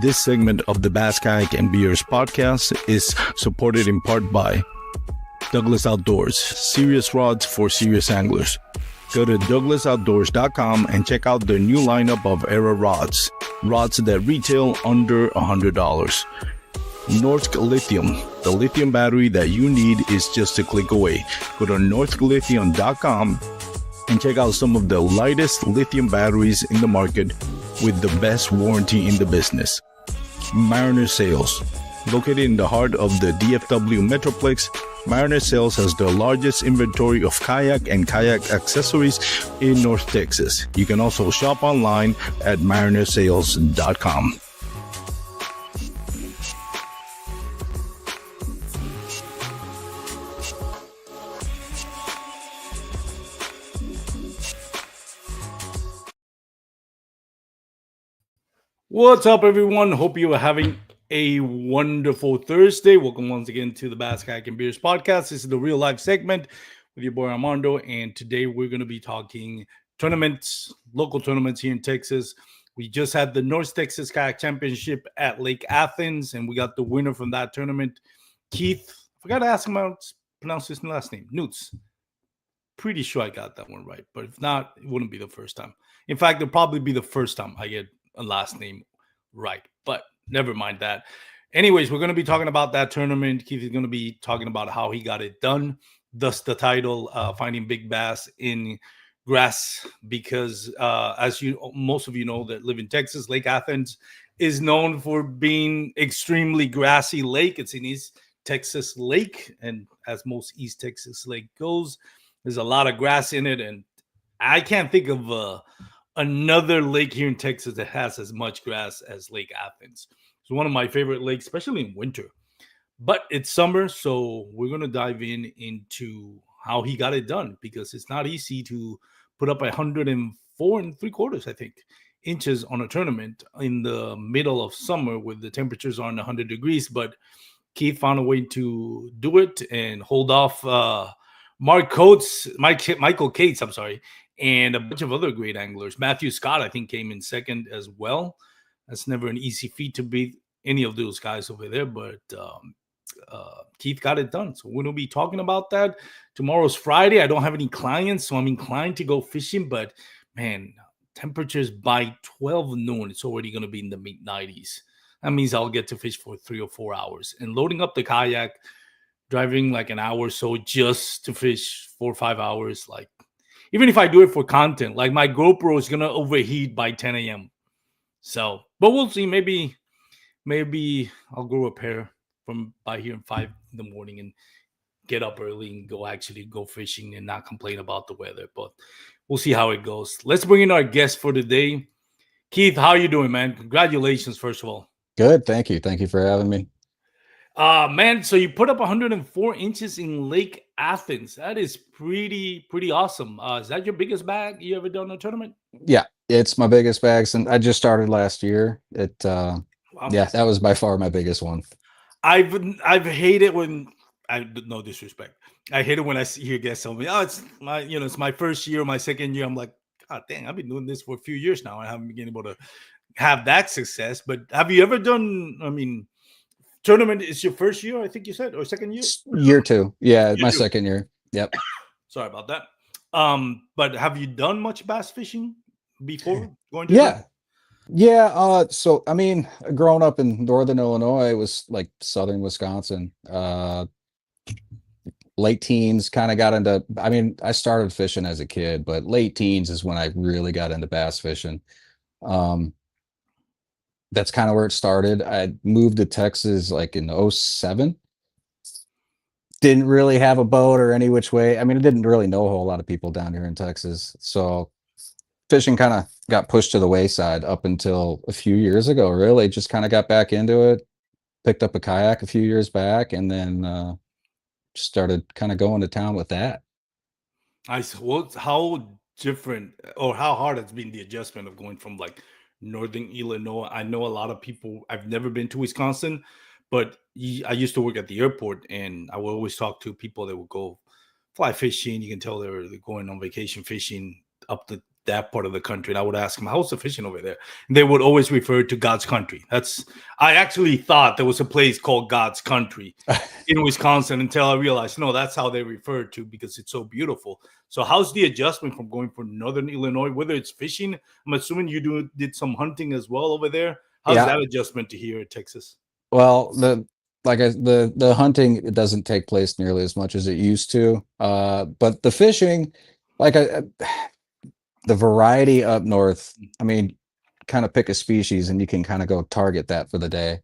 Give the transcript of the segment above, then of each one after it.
This segment of the Bass Kayak and Beers podcast is supported in part by Douglas Outdoors, serious rods for serious anglers. Go to douglasoutdoors.com and check out their new lineup of Era rods that retail under $100. Norsk Lithium, the lithium battery that you need is just a click away. Go to norsklithium.com and check out some of the lightest lithium batteries in the market with the best warranty in the business. Mariner Sales. Located in the heart of the DFW Metroplex, Mariner Sales has the largest inventory of kayak and kayak accessories in North Texas. You can also shop online at marinersales.com. What's up, everyone? Hope you are having a wonderful Thursday. Welcome once again to the Bass Kayak and Beers podcast. This is the real life segment with your boy Armando, and today we're going to be talking tournaments, local tournaments here in Texas. We just had the North Texas Kayak Championship at Lake Athens, and we got the winner from that tournament, Kieth. I forgot to ask him how to pronounce his last name, Knutz. Pretty sure I got that one right, but if not, it wouldn't be the first time. In fact, it'll probably be the first time I get a last name right, but never mind that. Anyways, we're going to be talking about that tournament. Keith is going to be talking about how he got it done, thus the title, finding big bass in grass, because as most of you know that live in Texas, Lake Athens is known for being extremely grassy lake. It's an East Texas lake, and as most East Texas lake goes, there's a lot of grass in it, and I can't think of another lake here in Texas that has as much grass as Lake Athens. It's one of my favorite lakes, especially in winter. But it's summer, so we're going to dive into how he got it done, because it's not easy to put up 104 3/4, I think, inches on a tournament in the middle of summer with the temperatures on 100 degrees. But Keith found a way to do it and hold off Michael Cates, and a bunch of other great anglers. Matthew Scott, I think, came in second as well. That's never an easy feat to beat any of those guys over there, but Keith got it done. So we're going to be talking about that. Tomorrow's Friday. I don't have any clients, so I'm inclined to go fishing, but man, temperatures by 12 noon, it's already going to be in the mid-90s. That means I'll get to fish for 3 or 4 hours. And loading up the kayak, driving like an hour or so just to fish 4 or 5 hours, like, even if I do it for content, like my GoPro is going to overheat by 10 a.m. So, but we'll see. Maybe I'll grow a pair from by here in 5 in the morning and get up early and go fishing and not complain about the weather. But we'll see how it goes. Let's bring in our guest for today. Keith, how are you doing, man? Congratulations, first of all. Good. Thank you. Thank you for having me. Man, so you put up 104 inches in Lake Athens. That is pretty awesome. Is that your biggest bag you ever done in a tournament? Yeah, it's my biggest bag since I just started last year. Wow. Yeah, that was by far my biggest one. I've hated when no disrespect. I hate it when I hear guests tell me, "Oh, it's my first year, my second year." I'm like, God dang, I've been doing this for a few years now. I haven't been able to have that success. But have you ever done? Tournament is your first year, I think you said, or second year? Year two. Yeah, my second year. Yep. Sorry about that. But have you done much bass fishing before going to So I mean, growing up in northern Illinois, it was like southern Wisconsin. Late teens, kind of got into, I started fishing as a kid, but late teens is when I really got into bass fishing. That's kind of where it started. I moved to Texas like in 07. Didn't really have a boat or any which way. I didn't really know a whole lot of people down here in Texas. So fishing kind of got pushed to the wayside up until a few years ago, really. Just kind of got back into it. Picked up a kayak a few years back, and then just started kind of going to town with that. How different or how hard has been the adjustment of going from like northern Illinois? I know a lot of people. I've never been to Wisconsin, but I used to work at the airport, and I would always talk to people that would go fly fishing. You can tell they're going on vacation fishing up that part of the country, and I would ask them, how's the fishing over there? And they would always refer to God's country. I actually thought there was a place called God's country in Wisconsin until I realized, no, that's how they refer to because it's so beautiful. So how's the adjustment from going from Northern Illinois, whether it's fishing? I'm assuming you did some hunting as well over there. How's that adjustment to here in Texas? Well, the hunting, it doesn't take place nearly as much as it used to. But the fishing, the variety up north, I mean, kind of pick a species and you can kind of go target that for the day.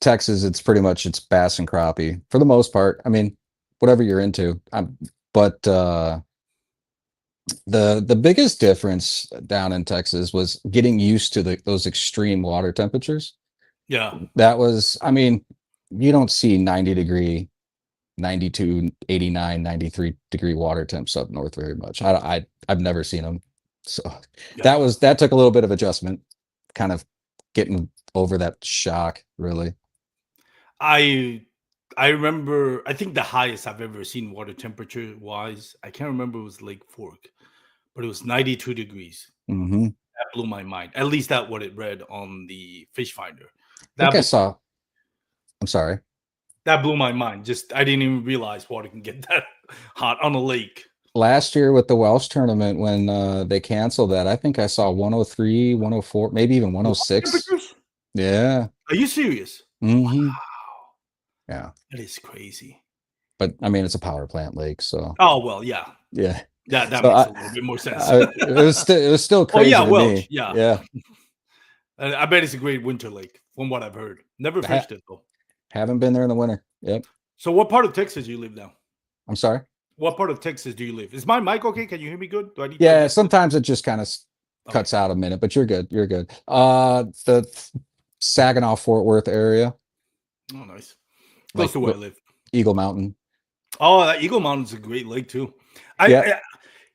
Texas, it's bass and crappie for the most part. I mean, whatever you're into. But the biggest difference down in Texas was getting used to those extreme water temperatures. Yeah. That was, I mean, you don't see 90-degree, 92, 89, 93-degree water temps up north very much. I've never seen them. So that took a little bit of adjustment, kind of getting over that shock, really. I remember, I think the highest I've ever seen water temperature wise, I can't remember, it was Lake Fork, but it was 92 degrees. Mm-hmm. That blew my mind. At least that's what it read on the fish finder. I'm sorry. That blew my mind. Just, I didn't even realize water can get that hot on a lake. Last year with the Welsh tournament, when they canceled that, I think I saw 103, 104, maybe even 106. Yeah. Are you serious? Mm-hmm. Wow. Yeah. That is crazy. But I mean, it's a power plant lake, so. Oh, well, yeah. Yeah. That makes a little bit more sense. It was still crazy. Oh, yeah, Welsh. Me. Yeah. Yeah. I bet it's a great winter lake, from what I've heard. Never fished it, though. Haven't been there in the winter. Yep. So what part of Texas do you live now? I'm sorry? What part of Texas do you live? Is my mic okay? Can you hear me good? Do I need to sometimes it just kind of cuts out a minute, but you're good. You're good. The Saginaw, Fort Worth area. Oh, nice. Close to where I live. Eagle Mountain. Oh, that Eagle Mountain's a great lake, too.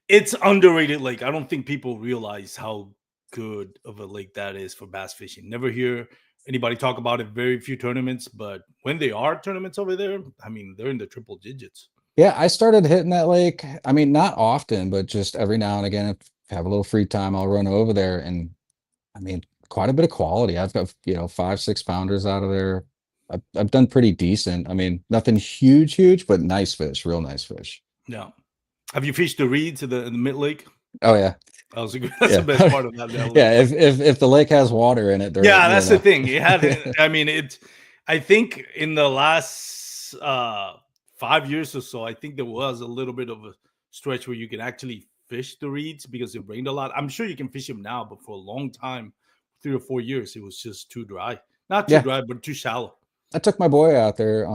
It's underrated lake. I don't think people realize how good of a lake that is for bass fishing. Never hear anybody talk about it. Very few tournaments, but when they are tournaments over there, I mean, they're in the triple digits. Yeah, I started hitting that lake. I mean, not often, but just every now and again, if I have a little free time, I'll run over there. And I mean, quite a bit of quality. I've got, 5-6 pounders out of there. I've done pretty decent. I mean, nothing huge, but nice fish, real nice fish. Yeah. Have you fished the reeds in the mid lake? Oh yeah. That's the best part of that. Yeah, if the lake has water in it, that's the thing. It had. I mean, I think in the last 5 years or so, I think there was a little bit of a stretch where you can actually fish the reeds because it rained a lot. I'm sure you can fish them now, but for a long time, 3 or 4 years, it was just too dry. Not too dry, but too shallow. I took my boy out there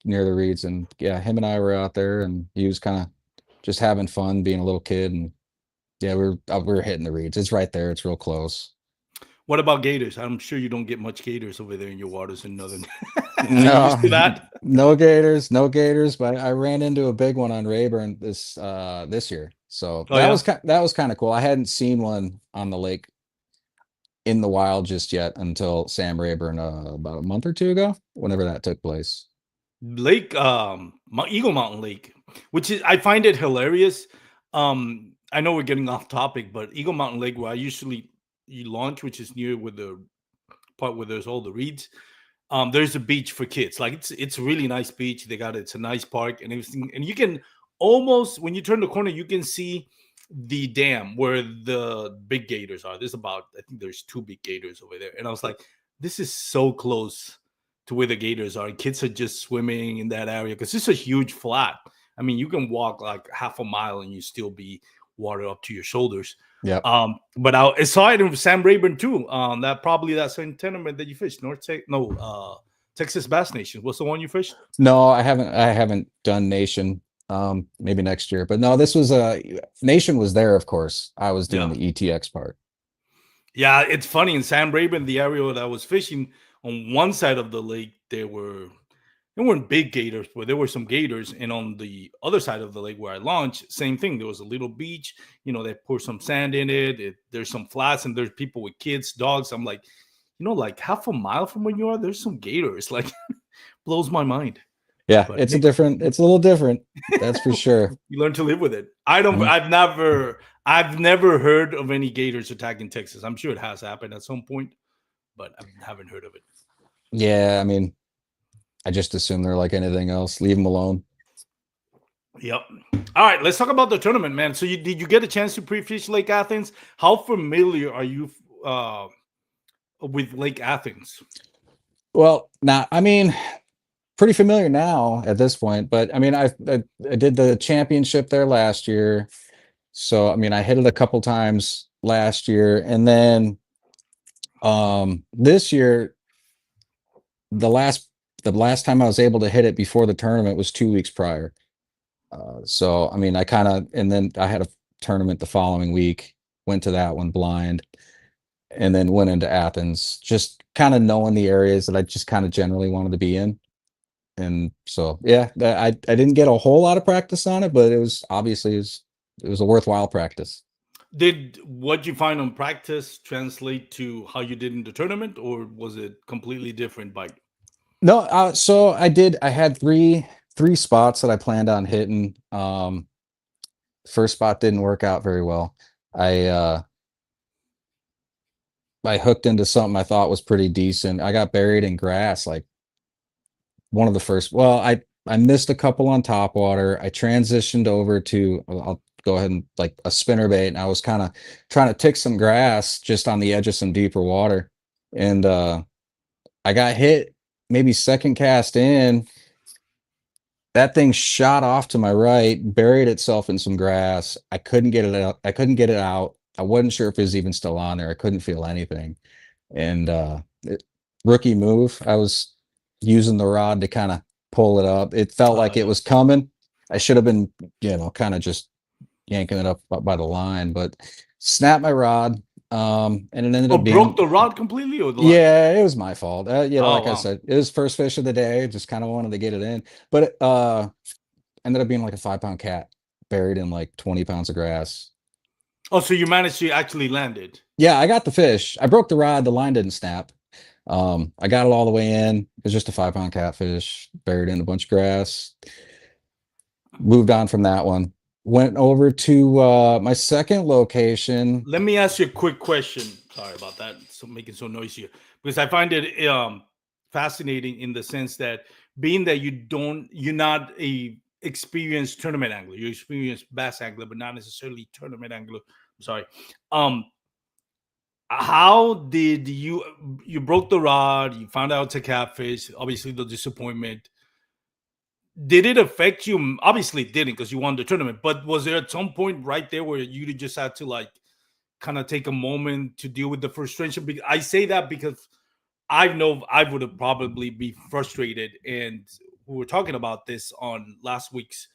near the reeds, and him and I were out there, and he was kind of just having fun being a little kid, and we're hitting the reeds. It's right there. It's real close. What about gators? I'm sure you don't get much gators over there in your waters in northern. No, no gators, but I ran into a big one on Rayburn this year. So that was kind of cool. I hadn't seen one on the lake in the wild just yet until Sam Rayburn about a month or two ago, whenever that took place. Lake Eagle Mountain Lake, which is, I find it hilarious. I know we're getting off topic, but Eagle Mountain Lake, where I usually launch, which is near with the part where there's all the reeds, there's a beach for kids. Like it's a really nice beach. It's a nice park and everything, and you can almost, when you turn the corner, you can see the dam where the big gators are. I think there's 2 big gators over there, and I was like, this is so close to where the gators are. Kids are just swimming in that area because it's a huge flat. I mean, you can walk like half a mile and you still be water up to your shoulders. Yeah. But I saw it in Sam Rayburn too. That same tournament that you fished, Texas Bass Nation. What's the one you fished? No, I haven't done Nation. Maybe next year. But no, this was Nation was there, of course. I was doing the ETX part. Yeah, it's funny. In Sam Rayburn, the area that I was fishing, on one side of the lake, there weren't big gators, but there were some gators. And on the other side of the lake where I launched, same thing. There was a little beach. They pour some sand in it. There's some flats, and there's people with kids, dogs. I'm like, like half a mile from where you are, there's some gators. Like, blows my mind. Yeah, but it's a little different. That's for sure. You learn to live with it. I've I've never heard of any gators attacking Texas. I'm sure it has happened at some point, but I haven't heard of it. Yeah, I mean, I just assume they're like anything else. Leave them alone. Yep. All right, let's talk about the tournament, man. So, did you get a chance to pre-fish Lake Athens? How familiar are you with Lake Athens? Well, now, I mean, pretty familiar now at this point, but I mean, I did the championship there last year. So, I mean, I hit it a couple times last year, and then this year, the last time I was able to hit it before the tournament was 2 weeks prior. So I mean, and then I had a tournament the following week, went to that one blind, and then went into Athens, just kind of knowing the areas that I just kind of generally wanted to be in. And so, yeah, I didn't get a whole lot of practice on it, but it was obviously it was a worthwhile practice. Did what you find on practice translate to how you did in the tournament, or was it completely different bite? No, so I had three spots that I planned on hitting. First spot didn't work out very well. I I hooked into something I thought was pretty decent. I got buried in grass like one of the first. Well, I missed a couple on top water. I transitioned over to I'll go ahead and like a spinner bait, and I was kind of trying to tick some grass just on the edge of some deeper water, and I got hit maybe second cast in. That thing shot off to my right, buried itself in some grass. I couldn't get it out. I couldn't get it out. I wasn't sure if it was even still on there. I couldn't feel anything. And rookie move. I was using the rod to kind of pull it up. It felt like it Yeah. was coming. I should have been, kind of just yanking it up by the line, but snapped my rod. And it ended Oh, up broke being, the rod completely or the line? yeah, it was my fault. Oh Like I wow. said, it was first fish of the day. Just kind of wanted to get it in, but ended up being like a 5 pound cat buried in like 20 pounds of grass. Oh, so you managed to actually land it. Yeah, I got the fish. I broke the rod. The line didn't snap. I got it all the way in. It was just a 5 pound catfish buried in a bunch of grass. Moved on from that one. Went over to my second location. Let me ask you a quick question. Sorry about that. So making so noisy here. Because I find it fascinating in the sense that being that you're not a experienced tournament angler, you're experienced bass angler, but not necessarily tournament angler. I'm sorry. Um, how did you broke the rod? You found out it's a catfish. Obviously, the disappointment. Did it affect you? Obviously, it didn't because you won the tournament. But was there at some point right there where you just had to like kind of take a moment to deal with the frustration? Because I say that because I know I would have probably be frustrated, and we were talking about this on last week's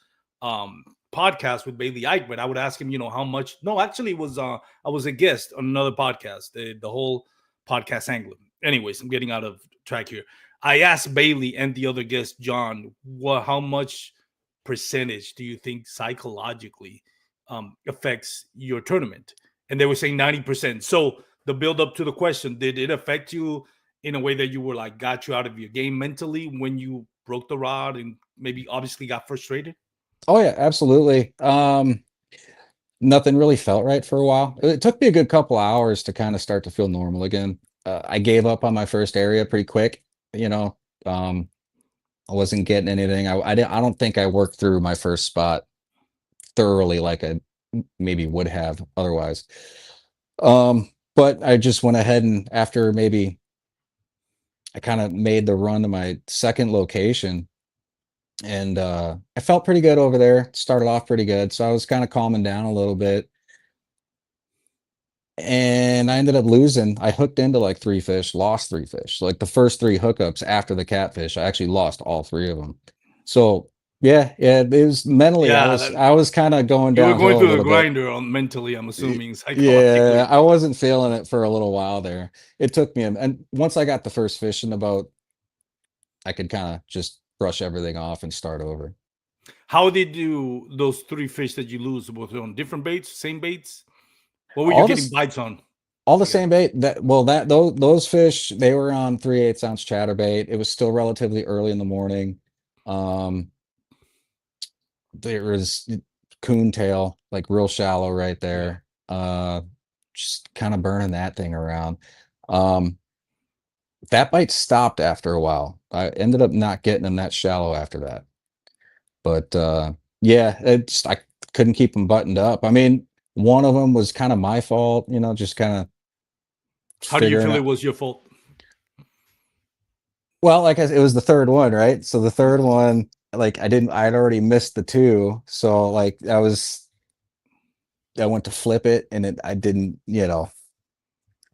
um podcast with Bailey Eichman. I would ask him, how much. No, actually, it was I was a guest on another podcast, the whole podcast angler. Anyways, I'm getting out of track here. I asked Bailey and the other guest, John, how much percentage do you think psychologically affects your tournament? And they were saying 90%. So the build up to the question, did it affect you in a way that you were like got you out of your game mentally when you broke the rod and maybe obviously got frustrated? Oh yeah, absolutely. Nothing really felt right for a while. It took me a good couple hours to kind of start to feel normal again. I gave up on my first area pretty quick. You know, um, I wasn't getting anything. I don't think I worked through my first spot thoroughly like I maybe would have otherwise. But I just went ahead and after maybe I kind of made the run to my second location, and I felt pretty good over there. Started off pretty good, so I was kind of calming down a little bit, and I ended up losing. I hooked into like three fish, lost three fish. Like the first three hookups after the catfish, I actually lost all three of them. So yeah, it was mentally, Yeah, I was kind of going you were going downhill a through the little bit. grinder on mentally, I'm Y- assuming Yeah, psychologically. I wasn't feeling it for a little while there. It took me, and once I got the first fish in the boat, I could kind of just brush everything off and start over. How did you those three fish that you lose? Was it on different baits, same baits? What were you All getting this, bites on? all the I guess. same bait. Those fish, they were on 3/8 ounce chatterbait. It was still relatively early in the morning. Um, there was coon tail, like real shallow right Yeah. there. just kind of burning that thing around. Um, that bite stopped after a while. I ended up not getting them that shallow after that. But yeah, I couldn't keep them buttoned up. I mean, one of them was kind of my fault, just kind of How do you figuring feel it out. was your fault? Well, like it was the third one, right? So the third one, like I'd already missed the two. So like I went to flip it and I didn't,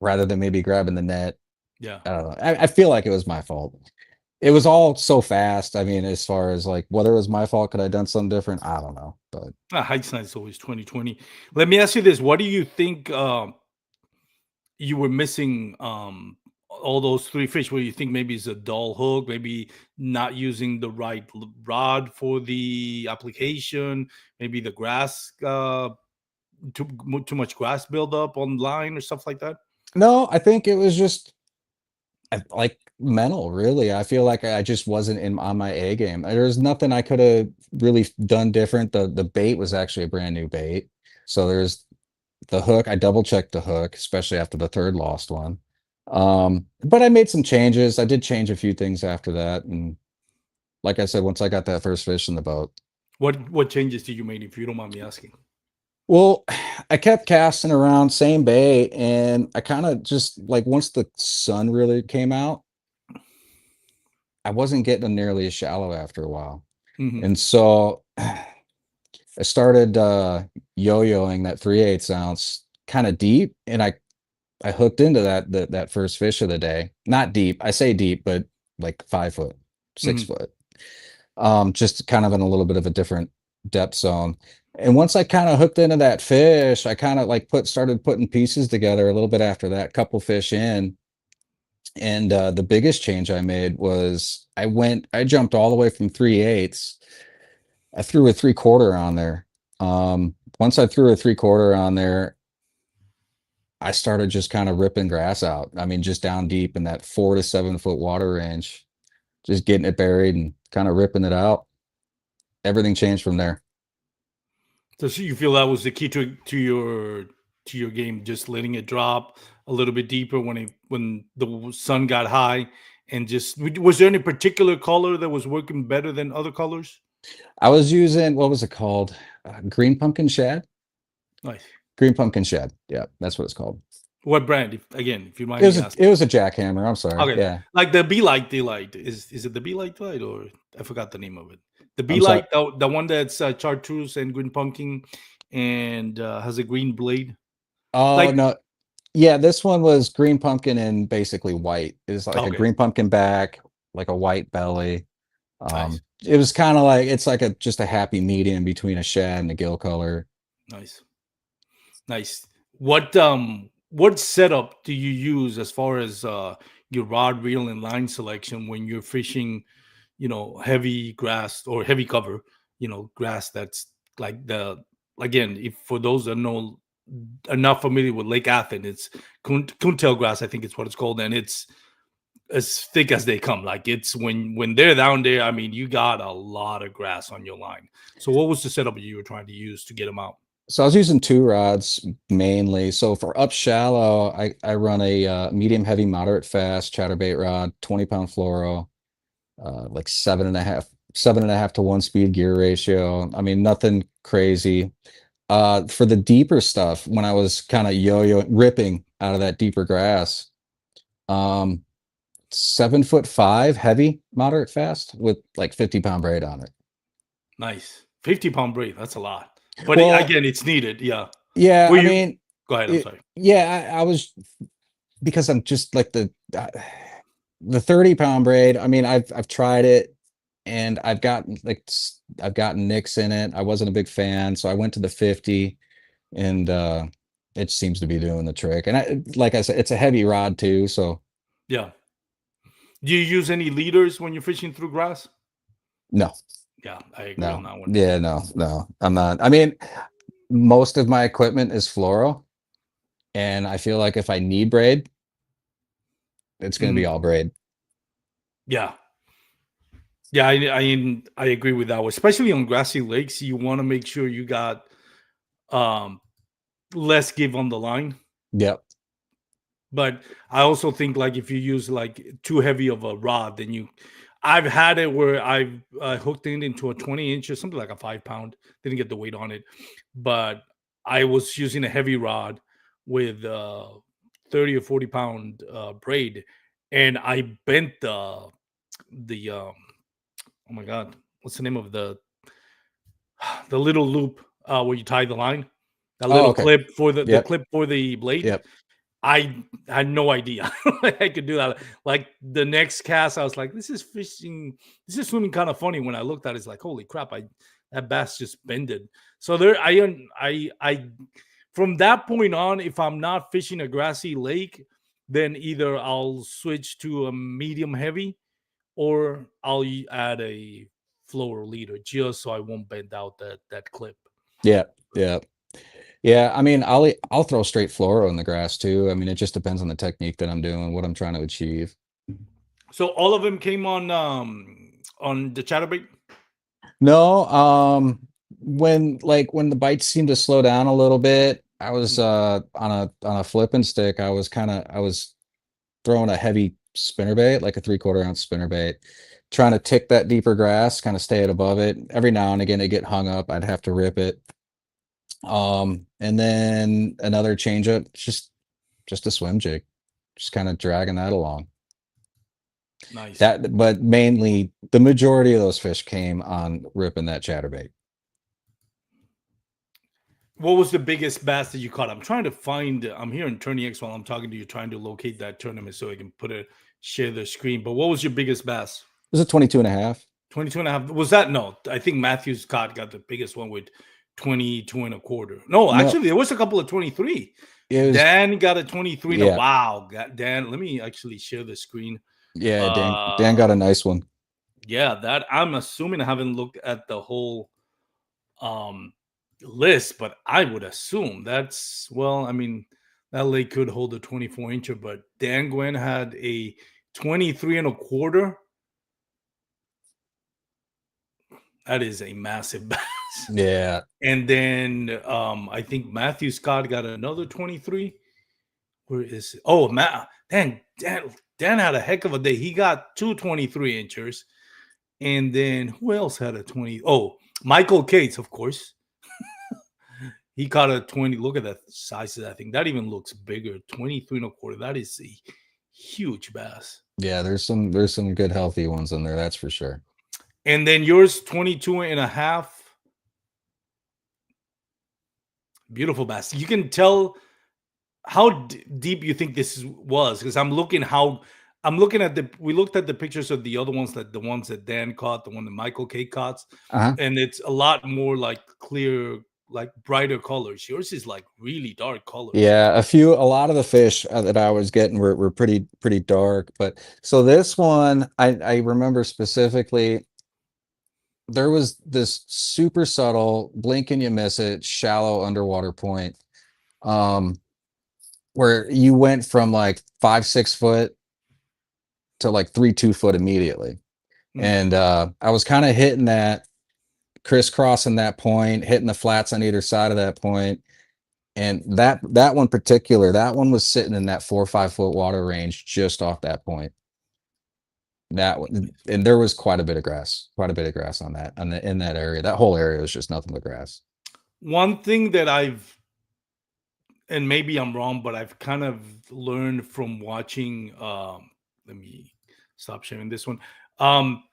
rather than maybe grabbing the net. Yeah. I don't know. I feel like it was my fault. It was all so fast. I mean, as far as like whether it was my fault, could I have done something different? I don't know. But Hindsight is always 2020. Let me ask you this: what do you think you were missing? All those three fish. Where you think maybe it's a dull hook, maybe not using the right rod for the application, maybe the grass, too much grass buildup on line or stuff like that. no, I think it was just like mental, really. I feel like I just wasn't on my A game. There was nothing I could have really done different. The bait was actually a brand new bait. So there's the hook. I double checked the hook, especially after the third lost one. But I made some changes. I did change a few things after that. And like I said, once I got that first fish in the boat, What changes did you make, if you don't mind me asking? well, I kept casting around same bait, and I kind of just like once the sun really came out, I wasn't getting them nearly as shallow after a while. Hmm. And so I started yo-yoing that 3/8 ounce kind of deep, and I hooked into that first fish of the day. Not deep. I say deep, but like 5 foot, six Hmm. foot. Just kind of in a little bit of a different depth zone. And once I kind of hooked into that fish, I kind of like started putting pieces together a little bit after that, couple fish in. And the biggest change I made was I jumped all the way from 3/8. I threw a 3/4 on there. Once I threw a 3/4 on there, I started just kind of ripping grass out. I mean, just down deep in that 4 to 7 foot water range, just getting it buried and kind of ripping it out. Everything changed from there. So you feel that was the key to your game, just letting it drop a little bit deeper when the sun got high, and just was there any particular color that was working better than other colors? I was using, what was it called? Green pumpkin shad? Nice. Green pumpkin shad. Yeah, that's what it's called. What brand? If you It mind was me it asking. was a jackhammer. I'm sorry. Okay, Yeah. like the Be Light Delight. Is it the Be Light Delight, or I forgot the name of it? The Be I'm sorry. Light, the one that's chartreuse and green pumpkin, and has a green blade. Oh Like, no. Yeah, this one was green pumpkin and basically white. It's like a okay, green pumpkin back, like a white belly. nice, It was kind of like it's like a just a happy medium between a shad and a gill color. nice. Nice. What setup do you use as far as your rod, reel, and line selection when you're fishing, heavy grass or heavy cover, grass that's like the again, if for those that know are not familiar with Lake Athens, it's coontail grass, I think it's what it's called, and it's as thick as they come. Like it's when they're down there, I mean, you got a lot of grass on your line. So what was the setup you were trying to use to get them out? So I was using two rods mainly. So for up shallow, I run a medium heavy moderate fast chatterbait rod, 20 pound fluoro, like 7.5 to 1 speed gear ratio. I mean, nothing crazy. For the deeper stuff, when I was kind of yo-yo ripping out of that deeper grass, um, 7'5" heavy, moderate fast with like 50 pound braid on it. Nice. 50-pound braid, that's a lot. But Well, again, it's needed, yeah. yeah, Were I you mean, Go ahead, I'm sorry. yeah, I was because I'm just like the 30 pound braid. I mean, I've tried it and I've gotten nicks in it. I wasn't a big fan, so I went to the 50 and it seems to be doing the trick. And like I said, it's a heavy rod too, so Yeah. Do you use any leaders when you're fishing through grass? no, Yeah, I agree on no, that one. yeah, no, I'm not. I mean, most of my equipment is fluoro, and I feel like if I need braid, it's going to be Mhm. all braid. Yeah. Yeah, I agree with that one. Especially on grassy lakes, you wanna make sure you got, um, less give on the line. Yep. But I also think like if you use like too heavy of a rod, then I've had it where I've hooked it into a 20 inch or something like a 5 pound. Didn't get the weight on it, but I was using a heavy rod with 30 or 40 pound braid, and I bent the oh my god, what's the name of the little loop where you tie the line, that Oh, little okay. clip for the Yep. clip for the blade. Yep. I had no idea I could do that. Like the next cast, I was like, "This is fishing. This is swimming kind of funny." When I looked at it, it's like, "Holy crap! That bass just bended." So there, from that point on, if I'm not fishing a grassy lake, then either I'll switch to a medium heavy, or add a floor leader just so I won't bend out that clip. Yeah. Yeah. Yeah. I mean, I'll throw straight fluoro in the grass too. I mean, it just depends on the technique that I'm doing, what I'm trying to achieve. So all of them came on the chatterbait. No, when the bites seemed to slow down a little bit, I was on a flipping stick. I was throwing a heavy spinnerbait, like a 3/4 ounce spinnerbait, trying to tick that deeper grass, kind of stay it above it. Every now and again it get hung up. I'd have to rip it. And then another change up, just a swim jig, just kind of dragging that along. Nice. But mainly the majority of those fish came on ripping that chatterbait. What was the biggest bass that you caught? I'm trying to find. I'm here in Tourney X while I'm talking to you, trying to locate that tournament so I can share the screen. But what was your biggest bass? It was a 22 and a half. 22 and a half. Was that no? I think Matthew Scott got the biggest one with 22 and a quarter. No, No, actually, there was a couple of 23. it was Dan got a 23 and a yeah, wow. Dan, let me actually share the screen. yeah. Dan Uh got a nice one. yeah, that I'm assuming I haven't looked at the whole um list, but I would assume that's well, I mean, that lake could hold a 24 incher, but Dan Gwen had a 23 and a quarter. That is a massive bass. Yeah, And then I think Matthew Scott got another 23. Where is it? Oh, Dan had a heck of a day. He got two 23 inchers. And then who else had a 20? Oh, Michael Cates, of course. He caught a 20. Look at that size of that thing. That even looks bigger. 23 and a quarter. That is a huge bass. yeah. There's some good healthy ones in there, that's for sure. And then yours, 22 and a half. Beautiful bass. You can tell how deep you think this was, because I'm looking at we looked at the pictures of the other ones, the ones that Dan caught, the one that Michael K caught, Uh-huh. and it's a lot more like clear, like brighter colors. Yours is like really dark colors. Yeah, a lot of the fish that I was getting were pretty dark, but so this one I remember specifically there was this super subtle blink and you miss it shallow underwater point um where you went from like 5-6 foot to like 3-2 foot immediately. Mhm. And I was kind of hitting that, crisscrossing that point, hitting the flats on either side of that point. And that one particular, that one was sitting in that 4 or 5 foot water range just off that point. That one, and there was quite a bit of grass, on that, in that area. That whole area was just nothing but grass. One thing that and maybe I'm wrong, but I've kind of learned from watching. Let me stop sharing this one.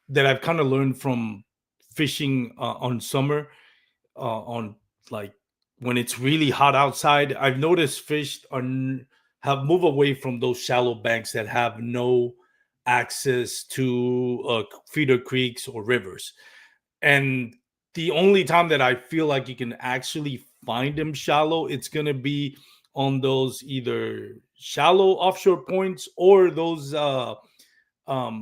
That I've kind of learned from fishing on summer, on like when it's really hot outside. I've noticed fish have moved away from those shallow banks that have no access to feeder creeks or rivers. And the only time that I feel like you can actually find them shallow, it's gonna be on those either shallow offshore points or those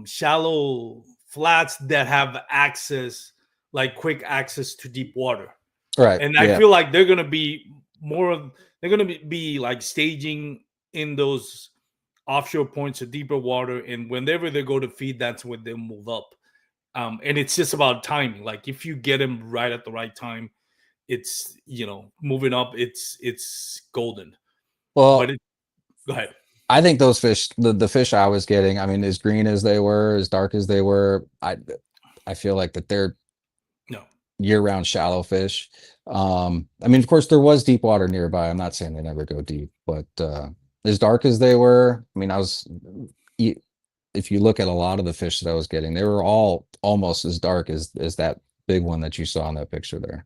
shallow flats that have access, like quick access to deep water. Right. And I Yeah. feel like they're gonna be they're gonna be like staging in those offshore points of deeper water, and whenever they go to feed, that's when they move up. And it's just about timing. Like if you get them right at the right time, it's moving up. It's golden. But Well, go ahead. I think those fish, the fish I was getting, I mean, as green as they were, as dark as they were, I feel like that they're No, year-round shallow fish. I mean, of course, there was deep water nearby. I'm not saying they never go deep, but as dark as they were, I mean, if you look at a lot of the fish that I was getting, they were all almost as dark as that big one that you saw in that picture there.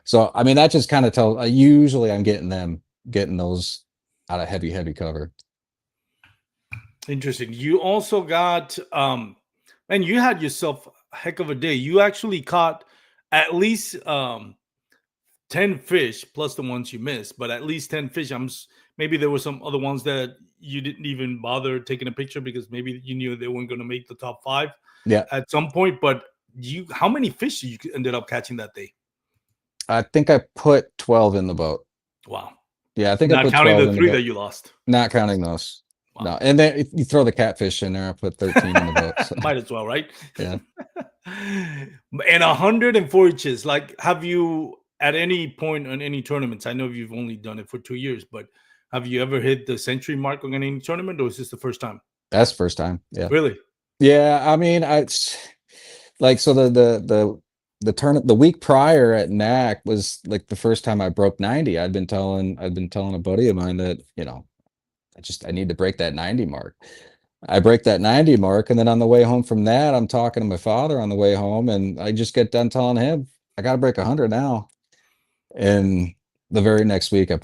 So, I mean, that just kind of tells. Usually, I'm getting those out of heavy cover. interesting. You also got and you had yourself a heck of a day. You actually caught at least 10 fish plus the ones you missed, but at least 10 fish. Maybe there were some other ones that you didn't even bother taking a picture because maybe you knew they weren't going to make the top 5 Yeah, at some point. But how many fish you ended up catching that day? I think I put 12 in the boat. Wow. Yeah, I think I Not put counting 12 the in the 3 that boat. you lost. Not counting those. Wow. No, and then if you throw the catfish in there, I put 13 in the boat. So. Might as well, right? Yeah. And 104 inches. Like, have you at any point on any tournaments? I know you've only done it for 2 years, but have you ever hit the century mark on any tournament, or is this the first time? That's the first time. Yeah. Really? Yeah. I mean, like, so the week prior at NAC was like the first time I broke 90. I'd been telling a buddy of mine that, I need to break that 90 mark. I break that 90 mark. And then on the way home from that, I'm talking to my father on the way home, and I just get done telling him, I got to break 100 now. And the very next week I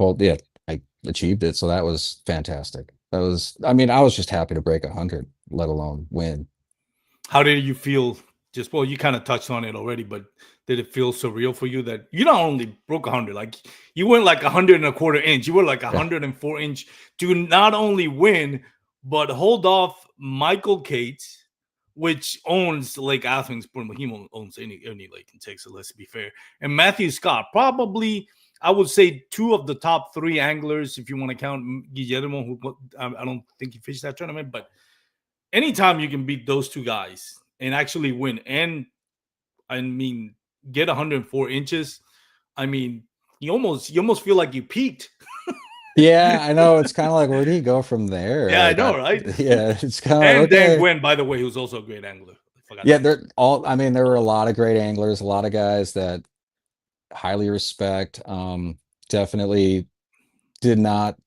achieved it. So that was fantastic. I mean, I was just happy to break 100, let alone win. How did you feel? Well, you kind of touched on it already, but did it feel surreal for you that you not only broke 100, like you went like 100.25 inch, you were like 104 inch to not only win, but hold off Michael Cates, which owns Lake Athens. He owns any lake in Texas, let's be fair. And Matthew Scott, probably, I would say 2 of the top 3 anglers, if you want to count Guillermo, who I don't think he fished that tournament, but anytime you can beat those 2 guys and actually win, and I mean, get 104 inches, I mean, you almost feel like you peaked. Yeah, I know. It's kind of like, where do you go from there? Yeah, Like, I know, right? yeah, it's kind of And like, then okay. Gwen, by the way, who's also a great angler. Yeah, I mean, there were a lot of great anglers, a lot of guys that highly respect. Definitely did not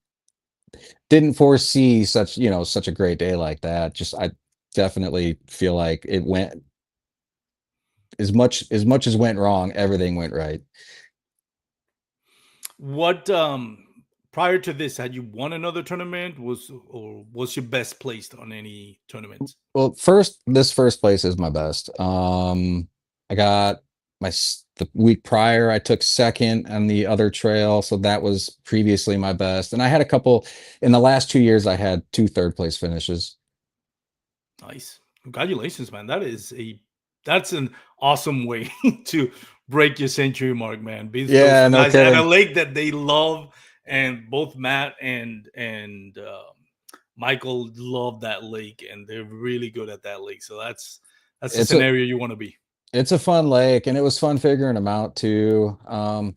didn't foresee such a great day like that. Just I definitely feel like it went as much as went wrong, everything went right. What prior to this, had you won another tournament? Was your best placed on any tournaments? Well, this first place is my best. I got the week prior, I took second on the other trail, so that was previously my best. And I had a couple in the last 2 years. I had 2 third-place finishes. Nice, congratulations, man. That's an awesome way to break your century mark, man. Beat those Yeah, two no guys at a kidding. lake that they love, and both Matt and Michael love that lake, and they're really good at that lake. So that's the It's a scenario you want to be. it's a fun lake, and it was fun figuring them out too.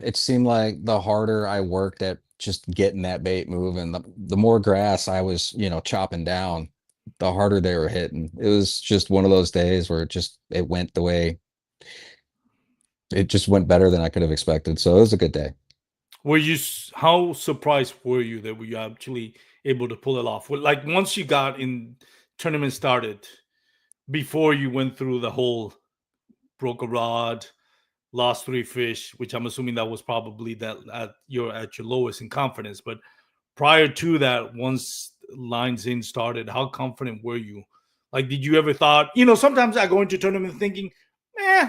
It seemed like the harder I worked at just getting that bait moving, the more grass I was, chopping down, the harder they were hitting. It was just one of those days where it went the way it just went better than I could have expected. So it was a good day. How surprised were you that we actually able to pull it off? Like, once you got in, tournament started, before you went through the whole broke a rod, lost 3 fish, which I'm assuming that was probably that you're at your lowest in confidence. But prior to that, once lines in started, how confident were you? Like, did you ever thought, sometimes I go into tournament thinking,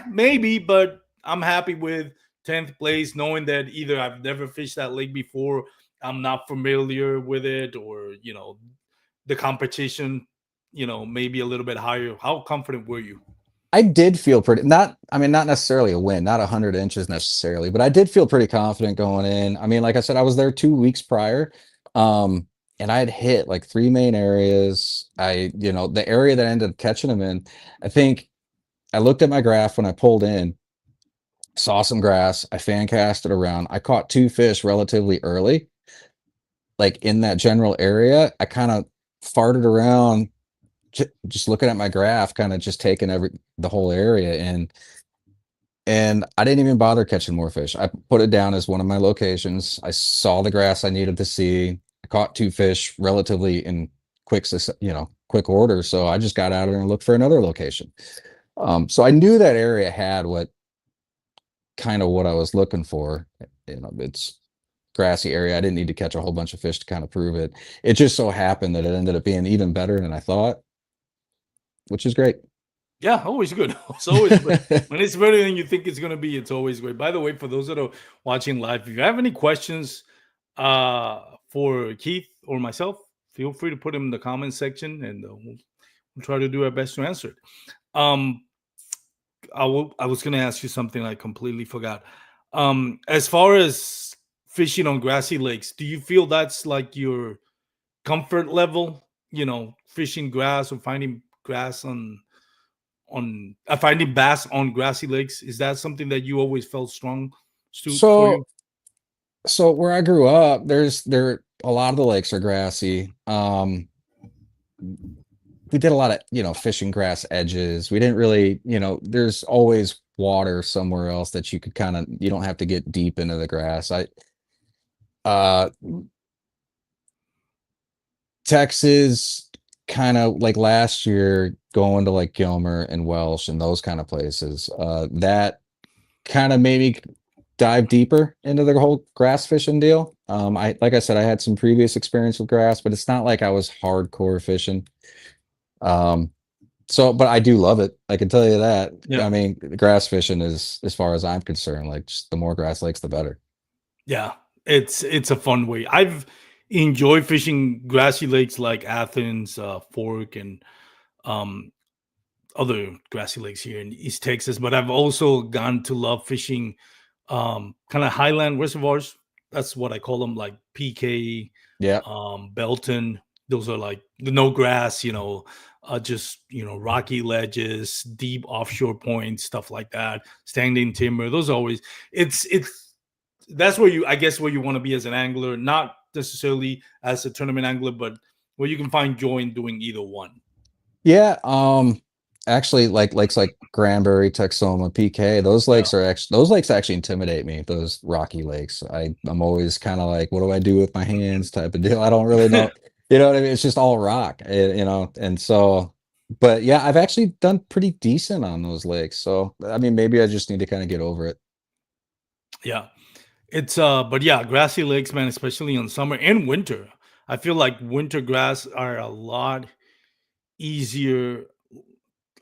maybe, but I'm happy with 10th place, knowing that either I've never fished that lake before, I'm not familiar with it, or, the competition, maybe a little bit higher. How confident were you? I did feel not necessarily a win, not 100 inches necessarily, but I did feel pretty confident going in. I mean, like I said, I was there 2 weeks prior. And I had hit like 3 main areas. The area that I ended up catching them in, I think I looked at my graph when I pulled in, saw some grass. I fan casted around. I caught 2 fish relatively early, like, in that general area. I kinda farted around, just looking at my graph, kinda just taking the whole area in, and I didn't even bother catching more fish. I put it down as one of my locations. I saw the grass I needed to see. I caught 2 fish relatively in quick order, so I just got out of there and looked for another location. So I knew that area had what I was looking for. It's grassy area. I didn't need to catch a whole bunch of fish to kind of prove it. It just so happened that it ended up being even better than I thought, which is great. Yeah, always good. It's always when it's better than you think it's gonna be, it's always great. By the way, for those that are watching live, if you have any questions for Keith or myself, feel free to put them in the comment section, and we'll try to do our best to answer it. Um, I was gonna ask you something I completely forgot. As far as fishing on grassy lakes, do you feel that's like your comfort level? Fishing grass or finding grass finding bass on grassy lakes. Is that something that you always felt strong suit for you? So so where I grew up, there a lot of the lakes are grassy. We did a lot of, fishing grass edges. We didn't really, there's always water somewhere else that you don't have to get deep into the grass. Uh Texas, kind of like last year, going to like Gilmer and Welsh and those kind of places, that kind of made me dive deeper into the whole grass fishing deal. Like I said, I had some previous experience with grass, but it's not like I was hardcore fishing. Um, but I do love it. I can tell you that. Yeah. I mean, grass fishing is, as far as I'm concerned, like, just the more grass lakes, the better. Yeah. It's a fun way. I've enjoyed fishing grassy lakes like Athens, Fork, and um other grassy lakes here in East Texas, but I've also gone to love fishing kind of highland reservoirs. That's what I call them, like PK, Yeah, Belton. Those are like the no grass, just rocky ledges, deep offshore points, stuff like that. Standing timber. Those are always it's that's where I guess where you want to be as an angler, not necessarily as a tournament angler, but where you can find joy in doing either one. yeah. Actually, like lakes like Granbury, Texoma, PK, Yeah. those lakes actually intimidate me. Those rocky lakes. I'm always kind of like, what do I do with my hands, type of deal. I don't really know. You know what I mean? It's just all rock, and so. But yeah, I've actually done pretty decent on those lakes. So I mean, maybe I just need to kind of get over it. Yeah. But yeah, grassy lakes, man, especially in summer and winter. I feel like winter grass are a lot easier.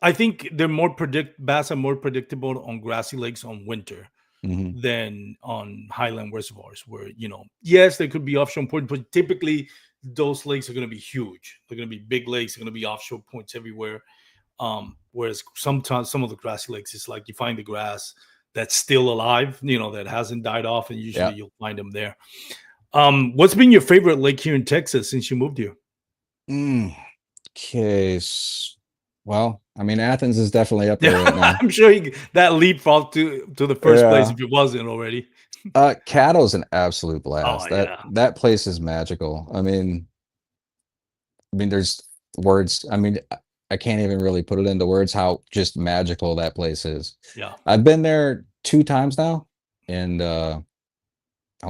I think bass are more predictable on grassy lakes on winter Hmm. than on highland reservoirs, where yes, there could be offshore points, but typically those lakes are going to be huge. They're going to be big lakes. They're going to be offshore points everywhere. Whereas sometimes some of the grassy lakes, it's like you find the grass that's still alive, that hasn't died off, and usually Yeah. you'll find them there. What's been your favorite lake here in Texas since you moved here? Mm. Okay. Well, I mean, Athens is definitely up there right Yeah, now. I'm sure that leapfrog to the first place Yeah. if it wasn't already. Caddo's an absolute Oh blast. That yeah, that place is magical. There's words. I can't even really put it into words how just magical that place is. yeah. I've been there 2 times now, and I'm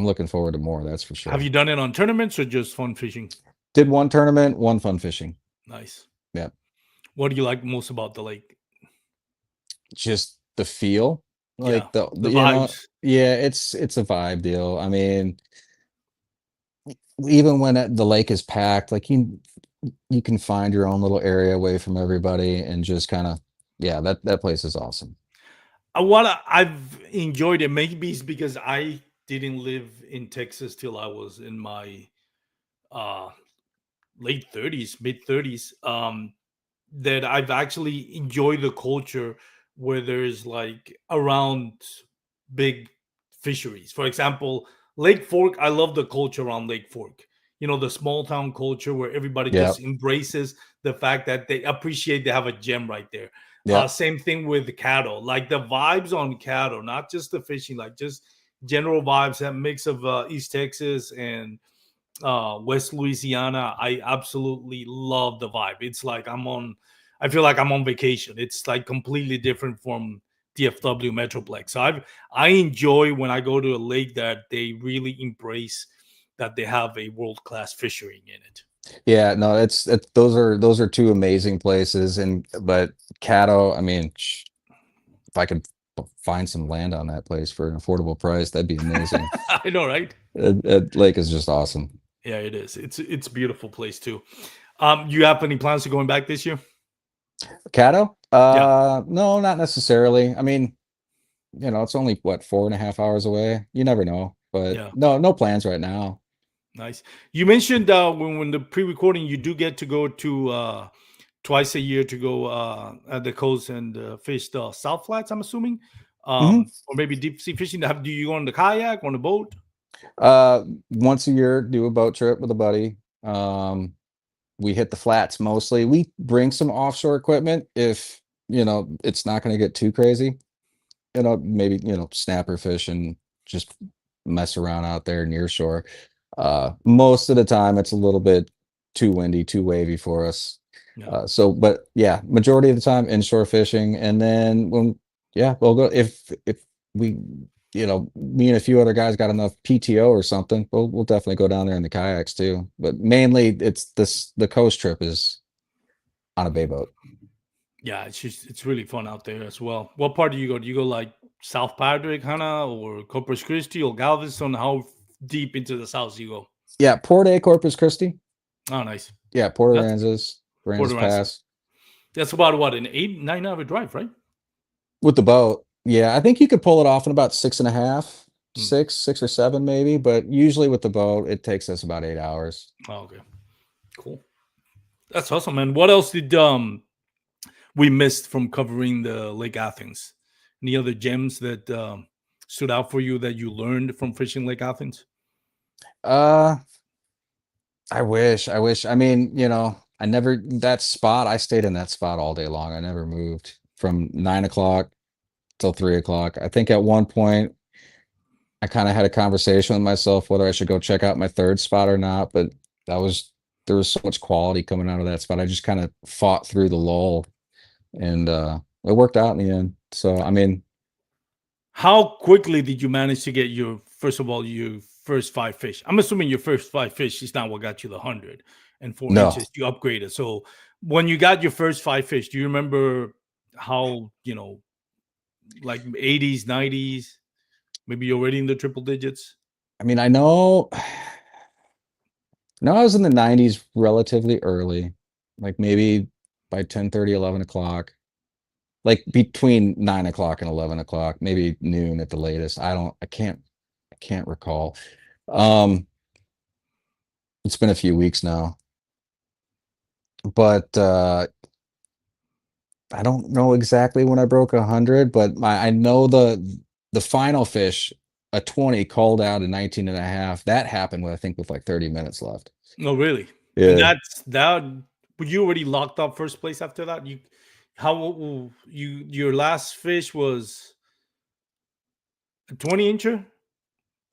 looking forward to more, that's for Have sure. you done it on tournaments or just fun fishing? Did one tournament, one fun fishing. Nice. Yeah. What do you like most about the lake? Just the feel, Yeah, like the vibes. yeah, it's a vibe deal. I mean, even when the lake is packed, like, you can find your own little area away from everybody and just kind of, yeah, that place is awesome. I've enjoyed it. Maybe it's because I didn't live in Texas till I was in my uh late 30s, mid 30s. That I've actually enjoyed the culture where there's like around big fisheries. For example, Lake Fork, I love the culture around Lake Fork. The small town culture where everybody Yeah. just embraces the fact that they appreciate they have a gem right there. Yeah. Same thing with the cattle, like the vibes on cattle, not just the fishing, like just general vibes. That mix of East Texas and West Louisiana. I absolutely love the vibe. It's like I feel like I'm on vacation. It's like completely different from DFW Metroplex. So I enjoy when I go to a lake that they really embrace that they have a world class fishery in it. Yeah, no, it's those are two amazing places, and but Caddo, I mean, if I could find some land on that place for an affordable price, that'd be amazing. I know, right? That lake is just awesome. Yeah, it is. It's a beautiful place too. You have any plans to going back this year? Caddo? Yeah, No, not necessarily. I mean, it's only what, 4.5 hours away. You never know, but yeah. no plans right now. Nice. You mentioned when the pre-recording, you do get to go to twice a year to go at the coast and fish the South Flats. I'm assuming, Hmm. or maybe deep sea fishing. Do you go on the kayak on the boat? Once a year, do a boat trip with a buddy. We hit the flats mostly. We bring some offshore equipment if it's not going to get too crazy. Maybe snapper fish and just mess around out there near shore. Most of the time, it's a little bit too windy, too wavy for us. Yeah. But yeah, majority of the time inshore fishing, and then we'll go if we, me and a few other guys got enough PTO or something. We'll definitely go down there in the kayaks too. But mainly, the coast trip is on a bay boat. Yeah, it's really fun out there as well. What part do you go? Do you go like South Padre, Hannah, or Corpus Christi, or Galveston? How deep into the south you go? Yeah, Port A, Corpus Christi. Oh, nice. Yeah, Port That's Aransas, Port Aransas Aransas. Pass. That's about what, an 8-9 hour drive, right? With the boat, yeah, I think you could pull it off in about 6.5, Hmm. 6 or 7 maybe, but usually with the boat, it takes us about 8 hours. Oh, okay, cool. That's awesome, man. What else did we missed from covering the Lake Athens? Any other gems that stood out for you that you learned from fishing Lake Athens? Uh, I wish. I mean, I stayed in that spot all day long. I never moved from 9 o'clock till 3 o'clock. I think at one point I kind of had a conversation with myself whether I should go check out my third spot or not, but that was there was so much quality coming out of that spot. I just kind of fought through the lull, and it worked out in the end. So I mean, How quickly did you manage to get first of all, your first five fish? I'm assuming your first five fish is not what got you the 104 inches. no. You upgraded. So when you got your first five fish, do you remember how, like 80s, 90s, maybe you're already in the triple digits? I mean, I know I was in the 90s relatively early, like maybe by 10:30, 11 o'clock, like between 9 o'clock and 11 o'clock, maybe noon at the latest. I can't recall. Um, it's been a few weeks now, but I don't know exactly when I broke 100, but I know the final fish, a 20 called out a 19 and a half. That happened with, I think, with like 30 minutes left. No, really. And Yeah. that were you already locked up first place after that? Your last fish was a 20 incher?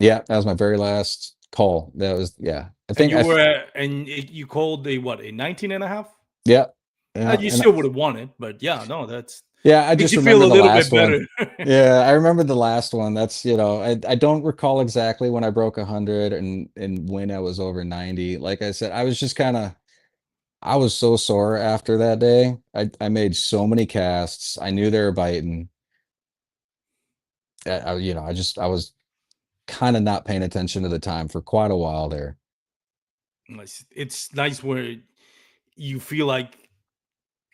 Yeah, that was my very last call. That was, yeah. I And think you were at, you called a 19 and a half? yeah. Yeah, You and still would have won it, but yeah, no, that's yeah, I makes just you feel remember a the little bit last one. better. Yeah, I remember the last one. That's, I don't recall exactly when I broke 100 and when I was over 90. Like I said, I was so sore after that day. I made so many casts. I knew they were biting. I was kind of not paying attention to the time for quite a while there. It's nice where you feel like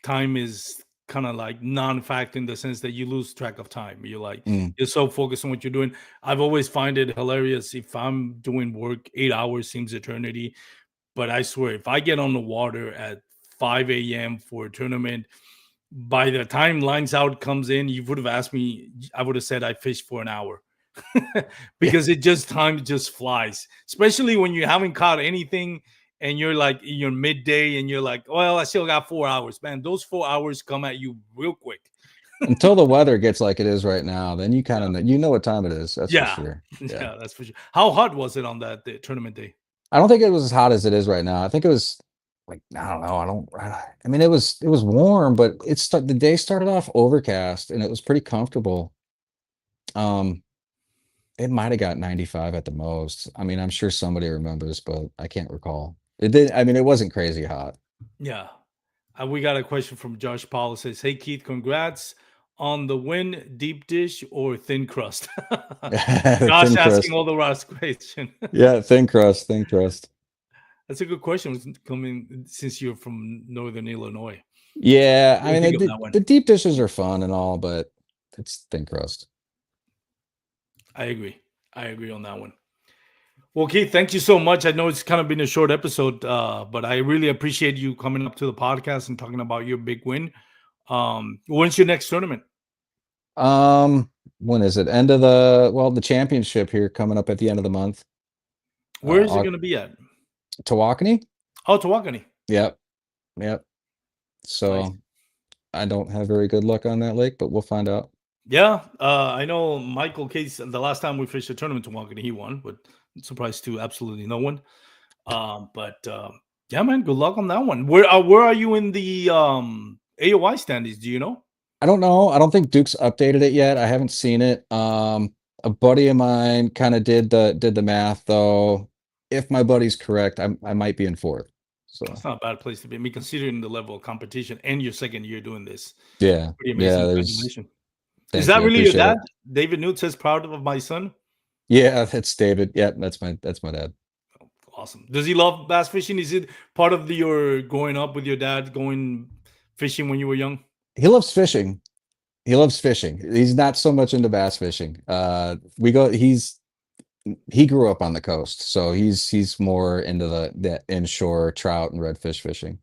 time is kind of like non-fact in the sense that you lose track of time. Mm, You're so focused on what you're doing. I've always find it hilarious if I'm doing work, 8 hours seems eternity. But I swear, if I get on the water at 5 a.m. for a tournament, by the time lines out comes in, you would have asked me, I would have said I fished for an hour. yeah, Because time just flies, especially when you haven't caught anything and you're like in your midday, and you're like, well, I still got 4 hours, man. Those 4 hours come at you real quick. Until the weather gets like it is right now, then you kind Yeah, of know what time it is. That's for yeah, sure. Yeah. yeah. That's for sure. How hot was it on that tournament day? I don't think it was as hot as it is right now. I think it was like, I don't know. I mean, it was warm, but the day started off overcast and it was pretty comfortable. Um, it might have got 95 at the most. I mean, I'm sure somebody remembers, but I can't recall. It did. I mean, it wasn't crazy hot. Yeah. We got a question from Josh Paul. It says, "Hey Keith, congrats on the win. Deep dish or thin crust?" Josh Thin asking crust. all the last question. Yeah, thin crust, thin crust. That's a good question. Coming since you're from Northern Illinois, Yeah, what I do you mean, think of that one? the deep dishes are fun and all, but it's thin crust. I agree. I agree on that one. Well, Keith, thank you so much. I know it's kind of been a short episode, but I really appreciate you coming up to the podcast and talking about your big win. When's your next tournament? When is it? The championship here coming up at the end of the month. Where is it going to be at? Tawakoni? Oh, Tawakoni. Yep. Yep. Nice. So I don't have very good luck on that lake, but we'll find out. Yeah, I know Michael Case. The last time we fished a tournament to Tawakoni, he won, but surprise to absolutely no one. Yeah, man, good luck on that one. Where are you in the AOI standings? Do you know? I don't know. I don't think Duke's updated it yet. I haven't seen it. A buddy of mine kind of did the math though. If my buddy's correct, I might be in fourth. So That's not a bad place to be. I mean, considering the level of competition and your second year doing this, yeah, pretty yeah. amazing. There's Congratulations. Is Thank that you. I really your appreciate dad? it. David Newt says, "Proud of my son." Yeah, that's David. Yeah, that's my dad. Awesome. Does he love bass fishing? Is it part of your growing up with your dad going fishing when you were young? He loves fishing. He loves fishing. He's not so much into bass fishing. He grew up on the coast, so he's more into the inshore trout and redfish fishing.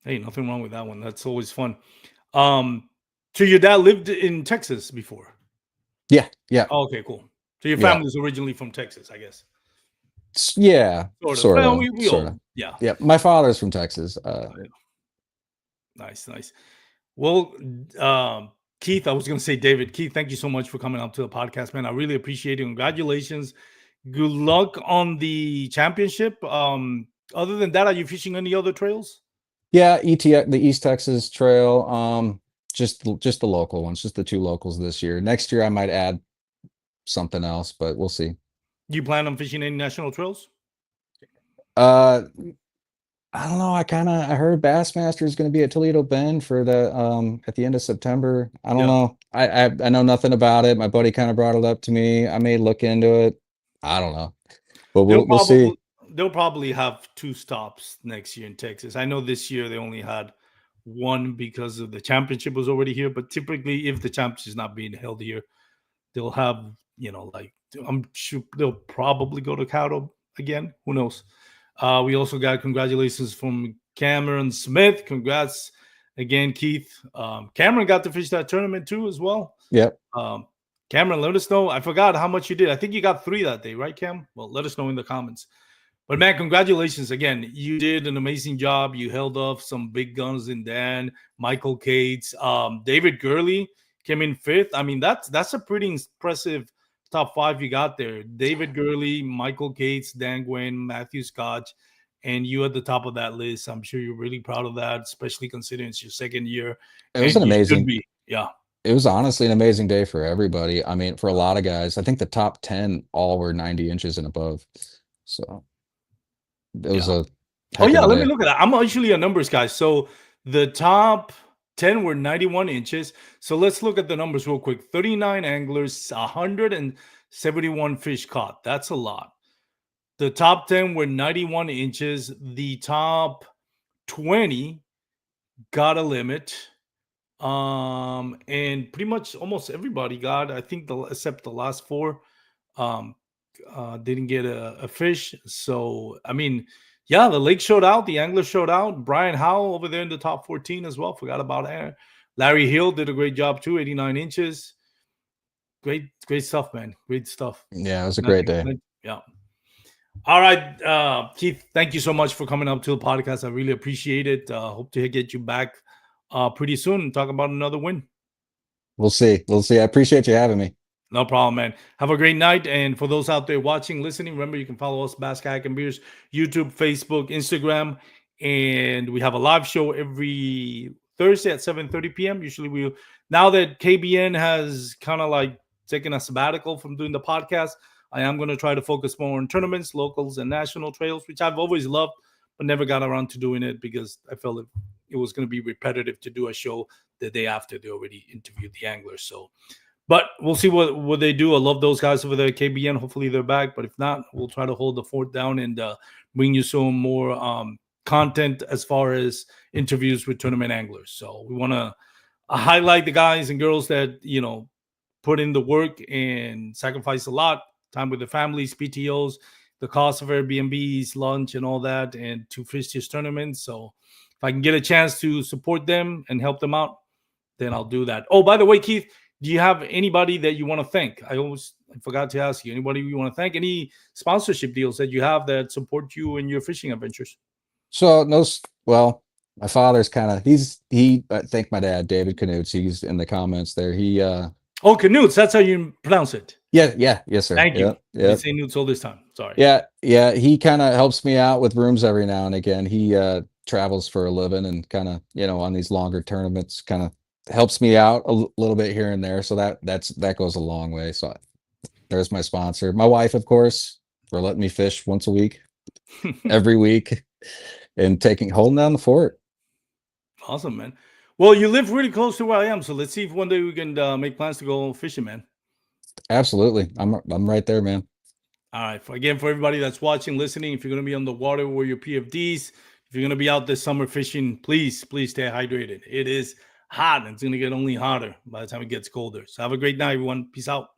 Hey, nothing wrong with that one. That's always fun. So your dad lived in Texas before? Yeah, yeah, Oh, okay, cool. So your yeah, family is originally from Texas, I guess. yeah, Sort of. sort Well, of, we sort of. all, yeah. Yeah, my father's from Texas. Nice, nice. Well, Keith, I was going to say David. Keith, thank you so much for coming up to the podcast, man. I really appreciate it. Congratulations. Good luck on the championship. Other than that, are you fishing any other trails? Yeah, ETX, the East Texas Trail. Just the local ones, just the two locals this year. Next year, I might add something else, but we'll see. Do you plan on fishing any national trails? Uh, I don't know. I heard Bassmaster is going to be at Toledo Bend for the at the end of September. I don't Yeah. know. I know nothing about it. My buddy kind of brought it up to me. I may look into it. I don't know, but we'll see. They'll probably have two stops next year in Texas. I know this year they only had one because of the championship was already here. But typically, if the championship is not being held here, they'll have, like, I'm sure they'll probably go to Caddo again. Who knows? We also got congratulations from Cameron Smith. Congrats again, Keith. Cameron got to fish that tournament too as well. Yep. Cameron, let us know. I forgot how much you did. I think you got 3 that day, right, Cam? Well, let us know in the comments. But man, congratulations again. You did an amazing job. You held off some big guns in Dan, Michael Cates, David Gurley came in 5th. I mean, that's a pretty impressive top 5 you got there. David Gurley, Michael Cates, Dan Gwynn, Matthew Scotch, and you at the top of that list. I'm sure you're really proud of that, especially considering it's your second year. It was And an you should amazing. be. Yeah. It was honestly an amazing day for everybody. I mean, for a lot of guys, I think the top 10 all were 90 inches and above. So it was Yeah. a Oh, heck yeah. of a Let me day. look at that. I'm actually a numbers guy. So the top 10 were 91 inches. So let's look at the numbers real quick. 39 anglers, 171 fish caught. That's a lot. The top 10 were 91 inches. The top 20 got a limit. And pretty much almost everybody got, I think, except the last 4. Um, didn't get a fish. So, I mean, yeah, the lake showed out. The angler showed out. Brian Howell over there in the top 14 as well. Forgot about that. Larry Hill did a great job too, 89 inches. Great stuff, man. Great stuff. Yeah, it was a great Nothing. day. Yeah. All right, Keith, thank you so much for coming up to the podcast. I really appreciate it. Hope to get you back pretty soon and talk about another win. We'll see. We'll see. I appreciate you having me. No problem, man. Have a great night. And for those out there watching, listening, remember you can follow us, Basket and Beers, YouTube, Facebook, Instagram. And we have a live show every Thursday at 7:30 p.m. Usually now that KBN has kind of like taken a sabbatical from doing the podcast, I am going to try to focus more on tournaments, locals, and national trails, which I've always loved, but never got around to doing it because I felt it was going to be repetitive to do a show the day after they already interviewed the anglers. So, but we'll see what they do. I love those guys over there at KBN. Hopefully they're back. But if not, we'll try to hold the fort down and bring you some more content as far as interviews with tournament anglers. So we want to highlight the guys and girls that, put in the work and sacrifice a lot, time with their families, PTOs, the cost of Airbnbs, lunch, and all that, and to fish this tournament. So if I can get a chance to support them and help them out, then I'll do that. Oh, by the way, Keith, do you have anybody that you want to thank? I forgot to ask you. Anybody you want to thank? Any sponsorship deals that you have that support you in your fishing adventures? So well, my father's I think my dad, David Knutz, he's in the comments there. Oh, Knutz, that's how you pronounce it. Yeah, yes, sir. Thank you. Yeah. You say Knutz all this time. Sorry. Yeah. He kind of helps me out with rooms every now and again. He travels for a living and kind of, on these longer tournaments, kind of helps me out a little bit here and there. So that goes a long way. So there's my sponsor. My wife, of course, for letting me fish once a week, every week, and holding down the fort. Awesome, man. Well, you live really close to where I am, so let's see if one day we can make plans to go fishing, man. Absolutely. I'm right there, man. All right. Again, for everybody that's watching, listening, if you're going to be on the water or your PFDs, if you're going to be out this summer fishing, please stay hydrated. It is hot and it's going to get only hotter by the time it gets colder. So have a great night, everyone. Peace out.